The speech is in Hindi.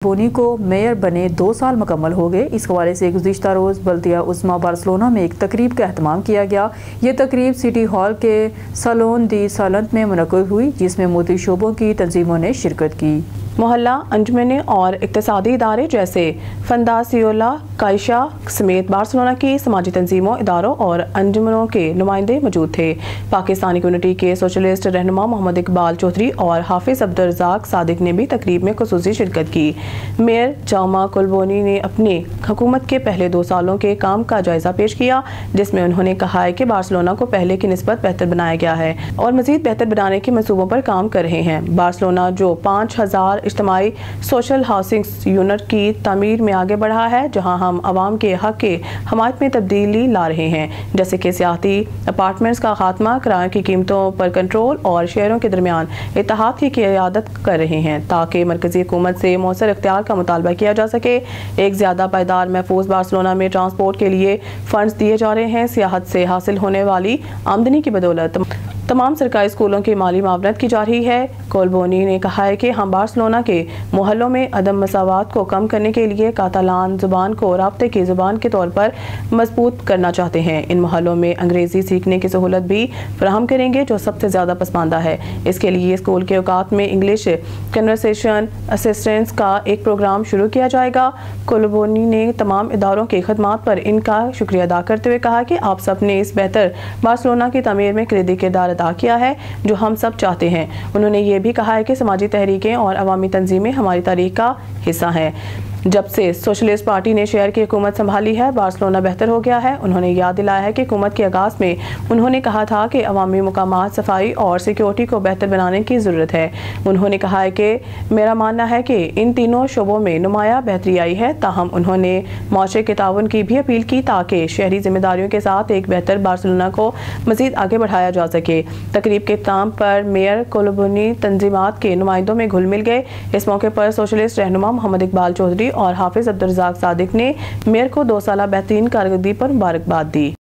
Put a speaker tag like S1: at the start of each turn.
S1: बोनी को मेयर बने 2 साल मुकम्मल हो गए। इस हवाले से गुज़िश्ता रोज़ बल्दिया उस्मा बार्सिलोना में एक तकरीब का एहतमाम किया गया। ये तकरीब सिटी हॉल के सलोन दी सालंत में मुनक़्क़िद हुई, जिसमें मोती शोबों की तंजीमों ने शिरकत की। मोहल्ला अंजुमनें और इक़्तिसादी इदारे जैसे फंदासियोला कायशा समेत बार्सिलोना की समाजी तंजीमों, इदारों और अंजुमनों के नुमाइंदे मौजूद थे। पाकिस्तानी कम्युनिटी के सोशलिस्ट रहनुमा मोहम्मद इकबाल चौधरी और हाफिज अब्दुल रज़ाक सादिक ने भी तकरीब में ख़ुसूसी शिरकत की। मेयर जौमा कोलबोनी ने अपनी हुकूमत के पहले 2 सालों के काम का जायजा पेश किया, जिसमें उन्होंने कहा है कि बार्सिलोना को पहले की निस्बत बेहतर बनाया गया है और मज़ीद बेहतर बनाने के मंसूबों पर काम कर रहे हैं। बार्सिलोना जो 5000 इज्तिमाई सोशल हाउसिंग यूनिट की तामीर में आगे बढ़ा है, जहां हम आवाम के हक के हमायत में तब्दीली ला रहे हैं, जैसे कि सियाती अपार्टमेंट्स का खात्मा, किराए की कीमतों पर कंट्रोल और शहरों के दरमियान इत्तेहाद की क़ियादत कर रहे हैं, ताकि मरकज़ी हुकूमत से मौसर इख्तियार का मुतालबा किया जा सके। एक ज़्यादा पायदार महफूज बार्सिलोना में ट्रांसपोर्ट के लिए फंड्स दिए जा रहे हैं। सियाहत से हासिल होने वाली आमदनी की बदौलत तमाम सरकारी स्कूलों की माली मावनत की जा रही है। कोलबोनी ने कहा है कि हम बार्सिलोना के मोहल्लों में अदम मसावात को कम करने के लिए कातालान ज़ुबान को राब्ते की ज़ुबान के तौर पर मजबूत करना चाहते हैं। इन मोहल्लों में अंग्रेज़ी सीखने की सहूलत भी फराहम करेंगे, जो सबसे ज़्यादा पसमानदा है। इसके लिए स्कूल के औकात में इंग्लिश कन्वर्सेशन असिस्टेंस का एक प्रोग्राम शुरू किया जाएगा। कोलबोनी ने तमाम इदारों की खदमात पर इनका शुक्रिया अदा करते हुए कहा कि आप सब ने इस बेहतर बार्सिलोना की तमीर में किरदी किरदार अदा किया है, जो हम सब चाहते हैं। उन्होंने ये भी कहा है कि समाजी तहरीकें और अवामी तंजीमें हमारी तारीख का हिस्सा हैं। जब से सोशलिस्ट पार्टी ने शहर की हुकूमत संभाली है, बार्सिलोना बेहतर हो गया है। उन्होंने याद दिलाया है कि हुकूमत के आगाज़ में उन्होंने कहा था कि अवामी मकामात, सफाई और सिक्योरिटी को बेहतर बनाने की ज़रूरत है। उन्होंने कहा है कि मेरा मानना है कि इन तीनों शोबों में नुमाया बेहतरी आई है। ताहम उन्होंने माशरे के ताउन की भी अपील की, ताकि शहरी जिम्मेदारियों के साथ एक बेहतर बार्सिलोना को मज़ीद आगे बढ़ाया जा सके। तकरीब के इख्तिताम पर मेयर कोलबोनी तंजीमात के नुमाइंदों में घुल मिल गए। इस मौके पर सोशलिस्ट रहनुमा मोहम्मद इकबाल चौधरी और हाफिज अब्दुल रज़ाक सादिक ने मेयर को 2 साला बेहतरीन कारकर्दगी पर मुबारकबाद दी।